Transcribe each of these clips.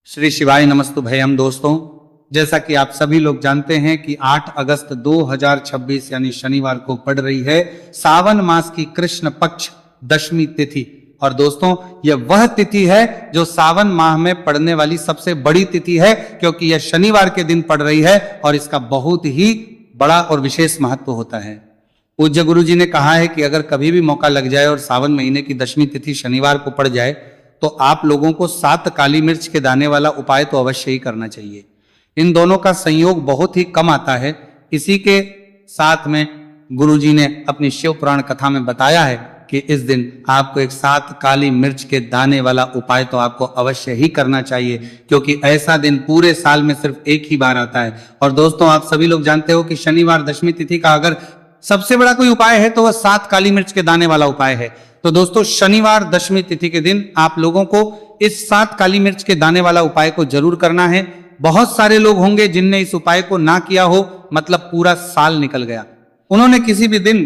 श्री शिवाय नमस्तुभयम। दोस्तों, जैसा कि आप सभी लोग जानते हैं कि 8 अगस्त 2026 यानी शनिवार को पड़ रही है सावन मास की कृष्ण पक्ष दशमी तिथि। और दोस्तों, यह वह तिथि है जो सावन माह में पड़ने वाली सबसे बड़ी तिथि है, क्योंकि यह शनिवार के दिन पड़ रही है और इसका बहुत ही बड़ा और विशेष महत्व होता है। पूज्य गुरु जी ने कहा है कि अगर कभी भी मौका लग जाए और सावन महीने की दशमी तिथि शनिवार को पड़ जाए तो आप लोगों को 7 काली मिर्च के दाने वाला उपाय तो अवश्य ही करना चाहिए। इन दोनों का संयोग बहुत ही कम आता है। इसी के साथ में गुरुजी ने अपनी शिव पुराण कथा में बताया है कि इस दिन आपको एक 7 काली मिर्च के दाने वाला उपाय तो आपको अवश्य ही करना चाहिए, क्योंकि ऐसा दिन पूरे साल में सिर्फ एक ही बार आता है। और दोस्तों, आप सभी लोग जानते हो कि शनिवार दशमी तिथि का अगर सबसे बड़ा कोई उपाय है तो वह 7 काली मिर्च के दाने वाला उपाय है। तो दोस्तों, शनिवार दशमी तिथि के दिन आप लोगों को इस 7 काली मिर्च के दाने वाला उपाय को जरूर करना है। बहुत सारे लोग होंगे जिनने इस उपाय को ना किया हो, मतलब पूरा साल निकल गया, उन्होंने किसी भी दिन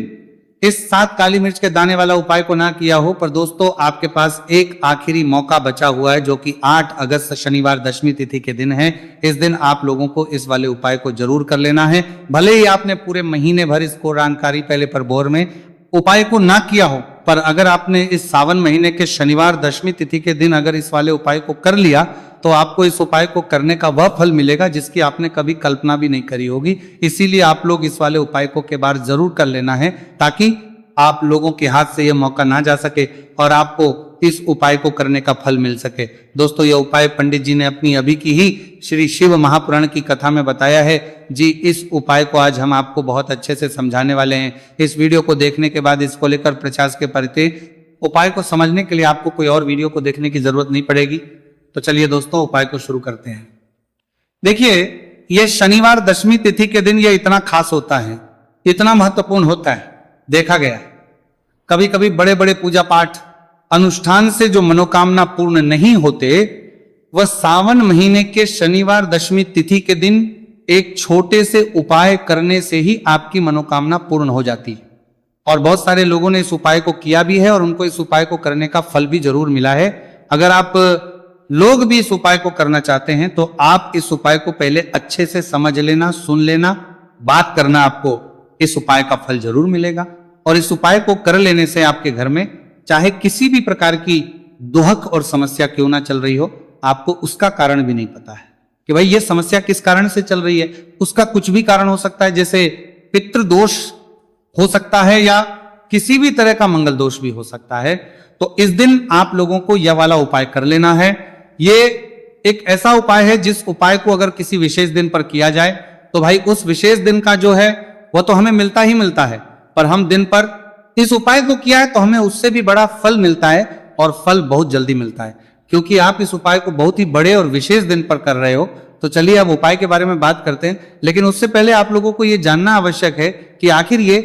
इस 7 काली मिर्च के दाने वाला उपाय को ना किया हो। पर दोस्तों, आपके पास एक आखिरी मौका बचा हुआ है, जो कि 8 अगस्त शनिवार दशमी तिथि के दिन है। इस दिन आप लोगों को इस वाले उपाय को जरूर कर लेना है। भले ही आपने पूरे महीने भर इसको रानकारी पहले पर बोर में उपाय को ना किया हो, पर अगर आपने इस सावन महीने के शनिवार दशमी तिथि के दिन अगर इस वाले उपाय को कर लिया तो आपको इस उपाय को करने का वह फल मिलेगा जिसकी आपने कभी कल्पना भी नहीं करी होगी। इसीलिए आप लोग इस वाले उपाय को के बार जरूर कर लेना है, ताकि आप लोगों के हाथ से यह मौका ना जा सके और आपको इस उपाय को करने का फल मिल सके। दोस्तों, यह उपाय पंडित जी ने अपनी अभी की ही श्री शिव महापुराण की कथा में बताया है जी। इस उपाय को आज हम आपको बहुत अच्छे से समझाने वाले हैं। इस वीडियो को देखने के बाद इसको लेकर प्रचार के प्रति उपाय को समझने के लिए आपको कोई और वीडियो को देखने की जरूरत नहीं पड़ेगी। तो चलिए दोस्तों, उपाय को शुरू करते हैं। देखिए, यह शनिवार दशमी तिथि के दिन यह इतना खास होता है, इतना महत्वपूर्ण होता है। देखा गया कभी कभी बड़े बड़े पूजा पाठ अनुष्ठान से जो मनोकामना पूर्ण नहीं होते, वह सावन महीने के शनिवार दशमी तिथि के दिन एक छोटे से उपाय करने से ही आपकी मनोकामना पूर्ण हो जाती है। और बहुत सारे लोगों ने इस उपाय को किया भी है और उनको इस उपाय को करने का फल भी जरूर मिला है। अगर आप लोग भी इस उपाय को करना चाहते हैं तो आप इस उपाय को पहले अच्छे से समझ लेना, सुन लेना, बात करना, आपको इस उपाय का फल जरूर मिलेगा। और इस उपाय को कर लेने से आपके घर में चाहे किसी भी प्रकार की दुहक और समस्या क्यों ना चल रही हो, आपको उसका कारण भी नहीं पता है कि भाई ये समस्या किस कारण से चल रही है। उसका कुछ भी कारण हो सकता है, जैसे पितृदोष हो सकता है या किसी भी तरह का मंगल दोष भी हो सकता है। तो इस दिन आप लोगों को यह वाला उपाय कर लेना है। ये एक ऐसा उपाय है जिस उपाय को अगर किसी विशेष दिन पर किया जाए तो भाई उस विशेष दिन का जो है वह तो हमें मिलता ही मिलता है, पर हम दिन पर इस उपाय को किया है तो हमें उससे भी बड़ा फल मिलता है, और फल बहुत जल्दी मिलता है, क्योंकि आप इस उपाय को बहुत ही बड़े और विशेष दिन पर कर रहे हो। तो चलिए अब उपाय के बारे में बात करते हैं, लेकिन उससे पहले आप लोगों को यह जानना आवश्यक है कि आखिर ये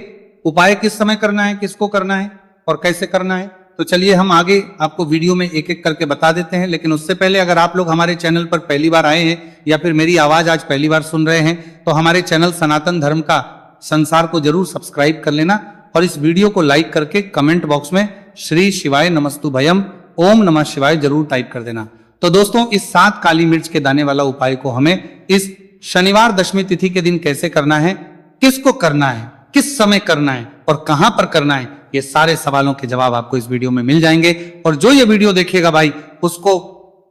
उपाय किस समय करना है, किसको करना है और कैसे करना है। तो चलिए हम आगे आपको वीडियो में एक एक करके बता देते हैं। लेकिन उससे पहले अगर आप लोग हमारे चैनल पर पहली बार आए हैं या फिर मेरी आवाज आज पहली बार सुन रहे हैं तो हमारे चैनल सनातन धर्म का संसार को जरूर सब्सक्राइब कर लेना और इस वीडियो को लाइक करके कमेंट बॉक्स में श्री शिवाय नमस्तुभयम ओम नमः शिवाय जरूर टाइप कर देना। तो दोस्तों, इस 7 काली मिर्च के दाने वाला उपाय को हमें इस शनिवार दशमी तिथि के दिन कैसे करना है, किसको करना है, किस समय करना है और कहां पर करना है, ये सारे सवालों के जवाब आपको इस वीडियो में मिल जाएंगे। और जो ये वीडियो देखेगा भाई, उसको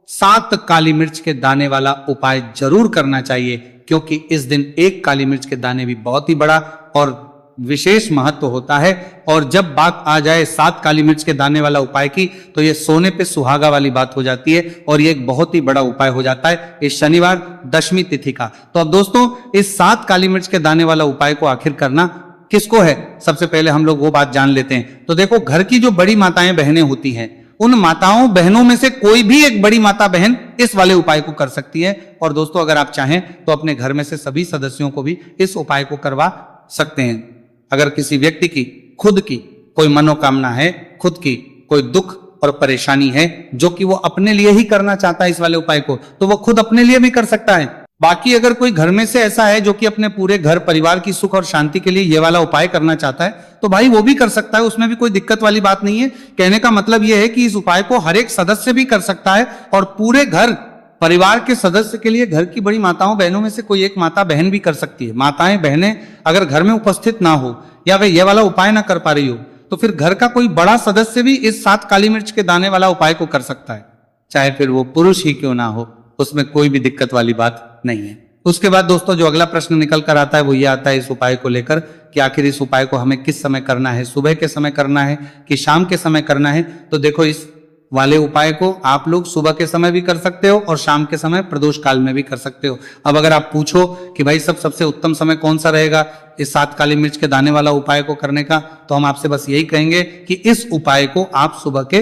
7 काली मिर्च के दाने वाला उपाय जरूर करना चाहिए, क्योंकि इस दिन एक काली मिर्च के दाने भी बहुत ही बड़ा और विशेष महत्व होता है। और जब बात आ जाए 7 काली मिर्च के दाने वाला उपाय की, तो ये सोने पे सुहागा वाली बात हो जाती है और ये एक बहुत ही बड़ा उपाय हो जाता है इस शनिवार दशमी तिथि का। तो अब दोस्तों, इस 7 काली मिर्च के दाने वाला उपाय को आखिर करना किसको है, सबसे पहले हम लोग वो बात जान लेते हैं। तो देखो, घर की जो बड़ी माताएं बहनें होती हैं, उन माताओं बहनों में से कोई भी एक बड़ी माता बहन इस वाले उपाय को कर सकती है। और दोस्तों, अगर आप चाहें तो अपने घर में से सभी सदस्यों को भी इस उपाय को करवा सकते हैं। अगर किसी व्यक्ति की खुद की कोई मनोकामना है, खुद की कोई दुख और परेशानी है जो कि वो अपने लिए ही करना चाहता है इस वाले उपाय को, तो वो खुद अपने लिए भी कर सकता है। बाकी अगर कोई घर में से ऐसा है जो कि अपने पूरे घर परिवार की सुख और शांति के लिए ये वाला उपाय करना चाहता है तो भाई वो भी कर सकता है, उसमें भी कोई दिक्कत वाली बात नहीं है। कहने का मतलब ये है कि इस उपाय को हर एक सदस्य भी कर सकता है और पूरे घर परिवार के सदस्य के लिए घर की बड़ी माताओं बहनों में से कोई एक माता बहन भी कर सकती है। माताएं बहनें अगर घर में उपस्थित ना हो या वे ये वाला उपाय ना कर पा रही हो तो फिर घर का कोई बड़ा सदस्य भी इस 7 काली मिर्च के दाने वाला उपाय को कर सकता है, चाहे फिर वो पुरुष ही क्यों ना हो, उसमें कोई भी दिक्कत वाली बात नहीं है। उसके बाद दोस्तों जो अगला प्रश्न निकल कर आता है वो ये आता है इस उपाय को लेकर कि आखिर इस उपाय को हमें किस समय करना है, सुबह के समय करना है कि शाम के समय करना है। तो देखो इस वाले उपाय को आप लोग सुबह के समय भी कर सकते हो और शाम के समय प्रदोष काल में भी कर सकते हो। अब अगर आप पूछो कि भाई सबसे उत्तम समय कौन सा रहेगा इस 7 काली मिर्च के दाने वाला उपाय को करने का, तो हम आपसे बस यही कहेंगे कि इस उपाय को आप सुबह के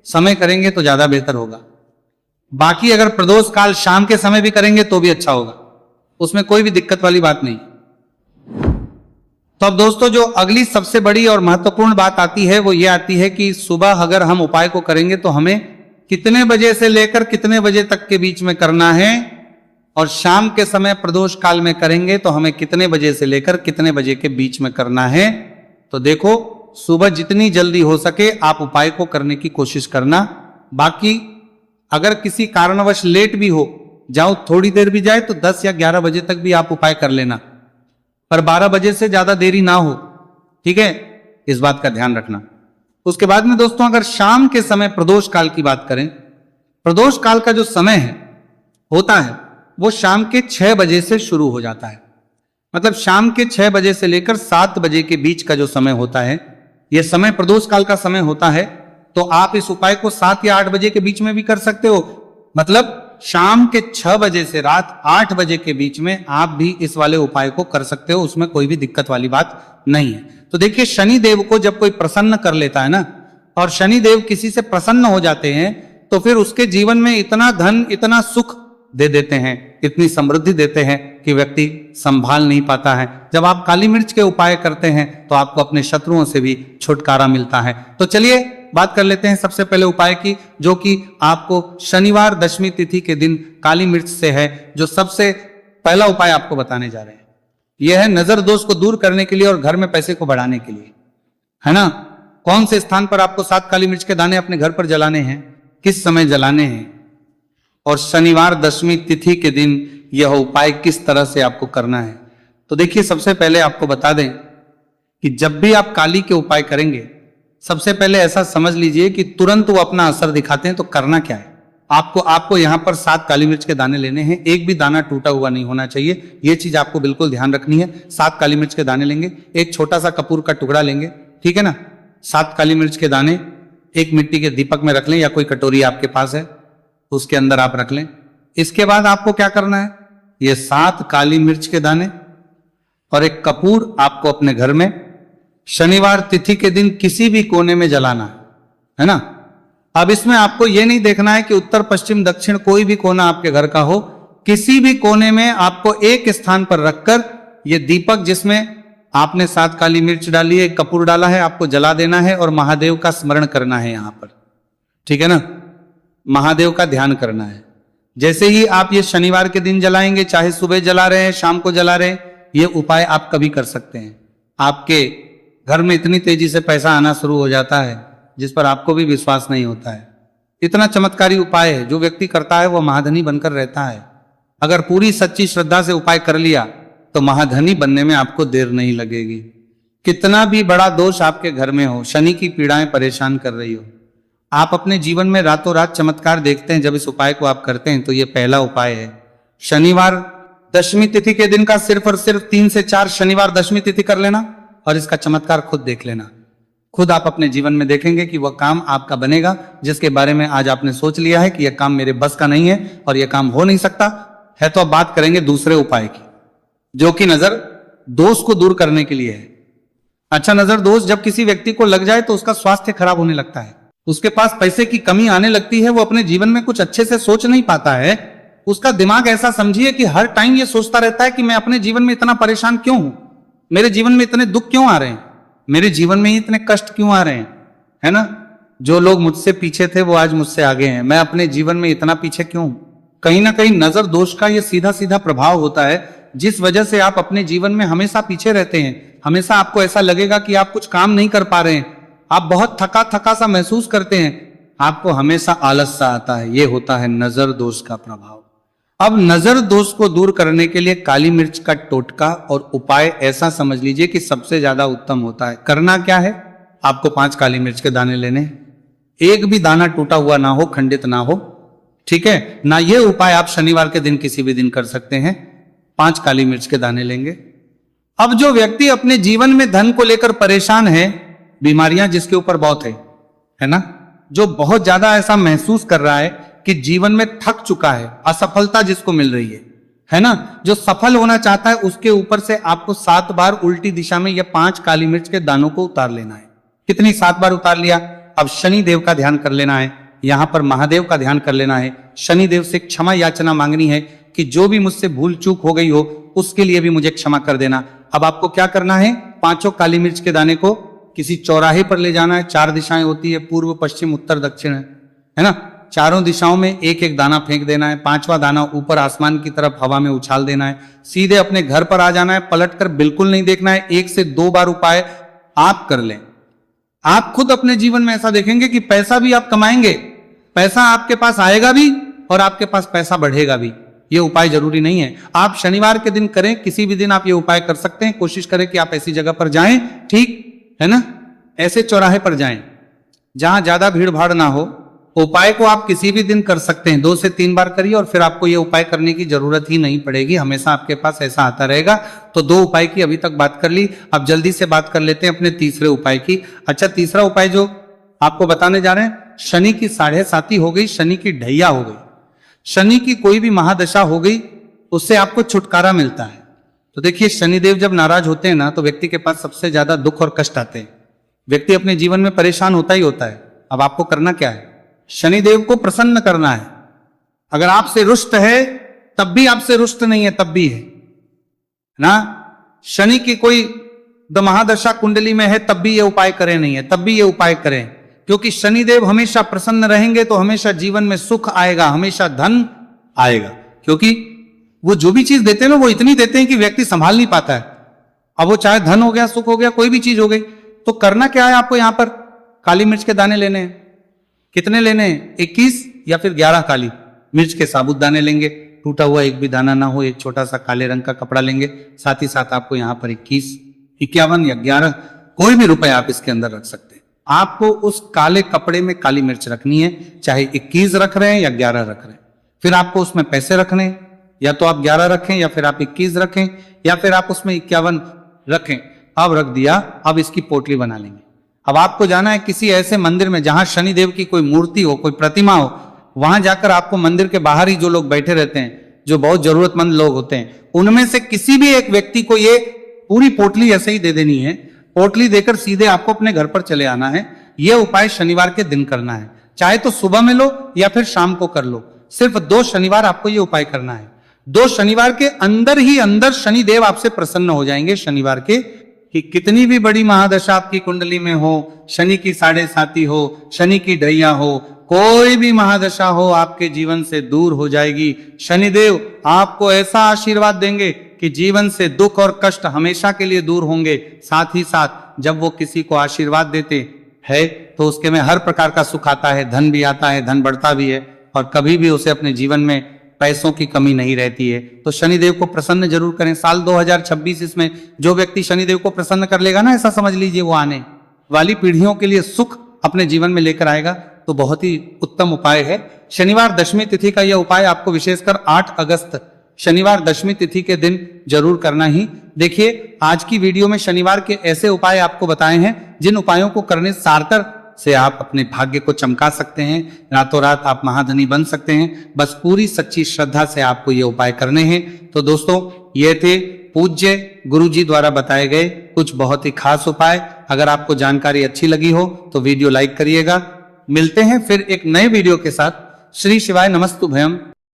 समय करेंगे तो ज्यादा बेहतर होगा। बाकी अगर प्रदोष काल शाम के समय भी करेंगे तो भी अच्छा होगा, उसमें कोई भी दिक्कत वाली बात नहीं। तो अब दोस्तों जो अगली सबसे बड़ी और महत्वपूर्ण बात आती है वो ये आती है कि सुबह अगर हम उपाय को करेंगे तो हमें कितने बजे से लेकर कितने बजे तक के बीच में करना है, और शाम के समय प्रदोष काल में करेंगे तो हमें कितने बजे से लेकर कितने बजे के बीच में करना है। तो देखो सुबह जितनी जल्दी हो सके आप उपाय को करने की कोशिश करना। बाकी अगर किसी कारणवश लेट भी हो जाओ, थोड़ी देर भी जाए तो 10 या 11 बजे तक भी आप उपाय कर लेना, पर 12 बजे से ज्यादा देरी ना हो, ठीक है, इस बात का ध्यान रखना। उसके बाद में दोस्तों अगर शाम के समय प्रदोष काल की बात करें, प्रदोष काल का जो समय है होता है वो शाम के 6 बजे से शुरू हो जाता है। मतलब शाम के 6 बजे से लेकर 7 बजे के बीच का जो समय होता है यह समय प्रदोष काल का समय होता है। तो आप इस उपाय को 7 या 8 बजे के बीच में भी कर सकते हो। मतलब शाम के 6 बजे से रात 8 बजे के बीच में आप भी इस वाले उपाय को कर सकते हो, उसमें कोई भी दिक्कत वाली बात नहीं है। तो देखिए शनि देव को जब कोई प्रसन्न कर लेता है ना, और शनि देव किसी से प्रसन्न हो जाते हैं तो फिर उसके जीवन में इतना धन इतना सुख दे देते हैं, इतनी समृद्धि देते हैं कि व्यक्ति संभाल नहीं पाता है। जब आप काली मिर्च के उपाय करते हैं तो आपको अपने शत्रुओं से भी छुटकारा मिलता है। तो चलिए बात कर लेते हैं सबसे पहले उपाय की, जो कि आपको शनिवार दशमी तिथि के दिन काली मिर्च से है। जो सबसे पहला उपाय आपको बताने जा रहे हैं यह है नजर दोष को दूर करने के लिए और घर में पैसे को बढ़ाने के लिए, है ना। कौन से स्थान पर आपको 7 काली मिर्च के दाने अपने घर पर जलाने हैं, किस समय जलाने हैं, और शनिवार दशमी तिथि के दिन यह उपाय किस तरह से आपको करना है। तो देखिए सबसे पहले आपको बता दें कि जब भी आप काली के उपाय करेंगे सबसे पहले ऐसा समझ लीजिए कि तुरंत वो अपना असर दिखाते हैं। तो करना क्या है, आपको यहां पर 7 काली मिर्च के दाने लेने हैं, एक भी दाना टूटा हुआ नहीं होना चाहिए, ये चीज आपको बिल्कुल ध्यान रखनी है। 7 काली मिर्च के दाने लेंगे, एक छोटा सा कपूर का टुकड़ा लेंगे, ठीक है ना। 7 काली मिर्च के दाने एक मिट्टी के दीपक में रख लें या कोई कटोरी आपके पास है उसके अंदर आप रख लें। इसके बाद आपको क्या करना है, ये 7 काली मिर्च के दाने और एक कपूर आपको अपने घर में शनिवार तिथि के दिन किसी भी कोने में जलाना है ना। अब इसमें आपको यह नहीं देखना है कि उत्तर पश्चिम दक्षिण कोई भी कोना आपके घर का हो, किसी भी कोने में आपको एक स्थान पर रखकर ये दीपक जिसमें आपने 7 काली मिर्च डाली है, एक कपूर डाला है, आपको जला देना है और महादेव का स्मरण करना है यहां पर, ठीक है ना। महादेव का ध्यान करना है। जैसे ही आप ये शनिवार के दिन जलाएंगे, चाहे सुबह जला रहे हैं शाम को जला रहे हैं, ये उपाय आप कभी कर सकते हैं। आपके घर में इतनी तेजी से पैसा आना शुरू हो जाता है जिस पर आपको भी विश्वास नहीं होता है। इतना चमत्कारी उपाय है, जो व्यक्ति करता है वो महाधनी बनकर रहता है। अगर पूरी सच्ची श्रद्धा से उपाय कर लिया तो महाधनी बनने में आपको देर नहीं लगेगी। कितना भी बड़ा दोष आपके घर में हो, शनि की पीड़ाएं परेशान कर रही हो, आप अपने जीवन में रातों रात चमत्कार देखते हैं जब इस उपाय को आप करते हैं। तो ये पहला उपाय है। शनिवार दशमी तिथि के दिन का सिर्फ और सिर्फ 3 से 4 शनिवार दशमी तिथि कर लेना और इसका चमत्कार खुद देख लेना। खुद आप अपने जीवन में देखेंगे कि वह काम आपका बनेगा जिसके बारे में आज आपने सोच लिया है कि यह काम मेरे बस का नहीं है और यह काम हो नहीं सकता है। तो अब बात करेंगे दूसरे उपाय की, जो कि नजर दोष को दूर करने के लिए है। अच्छा, नजर दोष जब किसी व्यक्ति को लग जाए तो उसका स्वास्थ्य खराब होने लगता है, उसके पास पैसे की कमी आने लगती है, वो अपने जीवन में कुछ अच्छे से सोच नहीं पाता है। उसका दिमाग ऐसा समझिए कि हर टाइम ये सोचता रहता है कि मैं अपने जीवन में इतना परेशान क्यों हूं, मेरे जीवन में इतने दुख क्यों आ रहे हैं, मेरे जीवन में इतने कष्ट क्यों आ रहे हैं, है ना। जो लोग मुझसे पीछे थे वो आज मुझसे आगे हैं, मैं अपने जीवन में इतना पीछे क्यों हूं। कहीं ना कहीं नजर दोष का ये सीधा सीधा प्रभाव होता है, जिस वजह से आप अपने जीवन में हमेशा पीछे रहते हैं। हमेशा आपको ऐसा लगेगा कि आप कुछ काम नहीं कर पा रहे हैं, आप बहुत थका थका सा महसूस करते हैं, आपको हमेशा आलस सा आता है, ये होता है नजर दोष का प्रभाव। अब नजर दोष को दूर करने के लिए काली मिर्च का टोटका और उपाय ऐसा समझ लीजिए कि सबसे ज्यादा उत्तम होता है। करना क्या है, आपको 5 काली मिर्च के दाने लेने, एक भी दाना टूटा हुआ ना हो, खंडित ना हो, ठीक है ना। ये उपाय आप शनिवार के दिन किसी भी दिन कर सकते हैं। 5 काली मिर्च के दाने लेंगे। अब जो व्यक्ति अपने जीवन में धन को लेकर परेशान है, बीमारियां जिसके ऊपर बहुत है ना, जो बहुत ज्यादा ऐसा महसूस कर रहा है कि जीवन में थक चुका है, असफलता जिसको मिल रही है ना, जो सफल होना चाहता है, उसके ऊपर से आपको 7 बार उल्टी दिशा में ये 5 काली मिर्च के दानों को उतार लेना है। कितनी? 7 बार उतार लिया। अब शनि देव का ध्यान कर लेना है, यहां पर महादेव का ध्यान कर लेना है, शनि देव से क्षमा याचना मांगनी है कि जो भी मुझसे भूल चूक हो गई हो उसके लिए भी मुझे क्षमा कर देना। अब आपको क्या करना है, 5 काली मिर्च के दाने को किसी चौराहे पर ले जाना है। 4 दिशाएं होती है, पूर्व पश्चिम उत्तर दक्षिण, है ना। चारों दिशाओं में एक एक दाना फेंक देना है। 5वां दाना ऊपर आसमान की तरफ हवा में उछाल देना है। सीधे अपने घर पर आ जाना है, पलटकर बिल्कुल नहीं देखना है। 1 से 2 बार उपाय आप कर लें। आप खुद अपने जीवन में ऐसा देखेंगे कि पैसा भी आप कमाएंगे, पैसा आपके पास आएगा भी और आपके पास पैसा बढ़ेगा भी। ये उपाय जरूरी नहीं है, आप शनिवार के दिन करें, किसी भी दिन आप ये उपाय कर सकते हैं। कोशिश करें कि आप ऐसी जगह पर जाएं, ठीक है ना, ऐसे चौराहे पर जाएं जहां ज्यादा भीड़ भाड़ ना हो। उपाय को आप किसी भी दिन कर सकते हैं, 2 से 3 बार करिए और फिर आपको ये उपाय करने की जरूरत ही नहीं पड़ेगी, हमेशा आपके पास ऐसा आता रहेगा। तो 2 उपाय की अभी तक बात कर ली। अब जल्दी से बात कर लेते हैं अपने तीसरे उपाय की। अच्छा, तीसरा उपाय जो आपको बताने जा रहे हैं, शनि की 7.5 हो गई, शनि की ढैया हो गई, शनि की कोई भी महादशा हो गई, उससे आपको छुटकारा मिलता है। तो देखिए, शनिदेव जब नाराज होते हैं ना, तो व्यक्ति के पास सबसे ज्यादा दुख और कष्ट आते हैं। व्यक्ति अपने जीवन में परेशान होता ही होता है। अब आपको करना क्या है, शनिदेव को प्रसन्न करना है। अगर आपसे रुष्ट है तब भी, आपसे रुष्ट नहीं है तब भी है ना, शनि की कोई महादशा कुंडली में है तब भी ये उपाय करें, नहीं है तब भी ये उपाय करें, क्योंकि शनिदेव हमेशा प्रसन्न रहेंगे तो हमेशा जीवन में सुख आएगा, हमेशा धन आएगा। क्योंकि वो जो भी चीज देते हैं ना, वो इतनी देते हैं कि व्यक्ति संभाल नहीं पाता है। अब वो चाहे धन हो गया, सुख हो गया, कोई भी चीज हो गई। तो करना क्या है आपको, यहां पर काली मिर्च के दाने लेने हैं। कितने लेने हैं, 21 या फिर 11 काली मिर्च के साबुत दाने लेंगे, टूटा हुआ एक भी दाना ना हो। एक छोटा सा काले रंग का कपड़ा लेंगे, साथ ही साथ आपको यहाँ पर 21, 51 या 11 कोई भी रुपए आप इसके अंदर रख सकते हैं। आपको उस काले कपड़े में काली मिर्च रखनी है, चाहे 21 रख रहे हैं या 11 रख रहे हैं। फिर आपको उसमें पैसे रखने हैं, या तो आप 11 रखें या फिर आप 21 रखें या फिर आप उसमें 51 रखें। अब रख दिया, अब इसकी पोटली बना लेंगे। अब आपको जाना है किसी ऐसे मंदिर में जहां शनिदेव की कोई मूर्ति हो, कोई प्रतिमा हो। वहां जाकर आपको मंदिर के बाहर ही जो लोग बैठे रहते हैं, जो बहुत जरूरतमंद लोग होते हैं, उनमें से किसी भी एक व्यक्ति को ये पूरी पोटली ऐसे ही दे देनी है। पोटली देकर सीधे आपको अपने घर पर चले आना है। यह उपाय शनिवार के दिन करना है, चाहे तो सुबह में लो या फिर शाम को कर लो। सिर्फ 2 शनिवार आपको यह उपाय करना है। 2 शनिवार के अंदर ही अंदर शनिदेव आपसे प्रसन्न हो जाएंगे। शनिवार के, कि कितनी भी बड़ी महादशा आपकी कुंडली में हो, शनि की 7.5 हो, शनि की ढैया हो, कोई भी महादशा हो, आपके जीवन से दूर हो जाएगी। शनिदेव आपको ऐसा आशीर्वाद देंगे कि जीवन से दुख और कष्ट हमेशा के लिए दूर होंगे। साथ ही साथ जब वो किसी को आशीर्वाद देते हैं तो उसके में हर प्रकार का सुख आता है, धन भी आता है, धन बढ़ता भी है, और कभी भी उसे अपने जीवन में पैसों की कमी नहीं रहती है। तो शनिदेव को प्रसन्न जरूर करें। साल 2026 इसमें जो व्यक्ति शनिदेव को प्रसन्न कर लेगा ना, ऐसा समझ लीजिए वो आने वाली पीढ़ियों के लिए सुख अपने जीवन में लेकर आएगा। तो बहुत ही उत्तम उपाय है। शनिवार दशमी तिथि का यह उपाय आपको विशेषकर 8 अगस्त शनिवार दशमी तिथि के दिन जरूर करना ही। देखिए, आज की वीडियो में शनिवार के ऐसे उपाय आपको बताए हैं जिन उपायों को करने सार्थक से आप अपने भाग्य को चमका सकते हैं, रातों रात आप महाधनी बन सकते हैं। बस पूरी सच्ची श्रद्धा से आपको ये उपाय करने हैं। तो दोस्तों, ये थे पूज्य गुरुजी द्वारा बताए गए कुछ बहुत ही खास उपाय। अगर आपको जानकारी अच्छी लगी हो तो वीडियो लाइक करिएगा। मिलते हैं फिर एक नए वीडियो के साथ। श्री शिवाय नमस्तुभयम।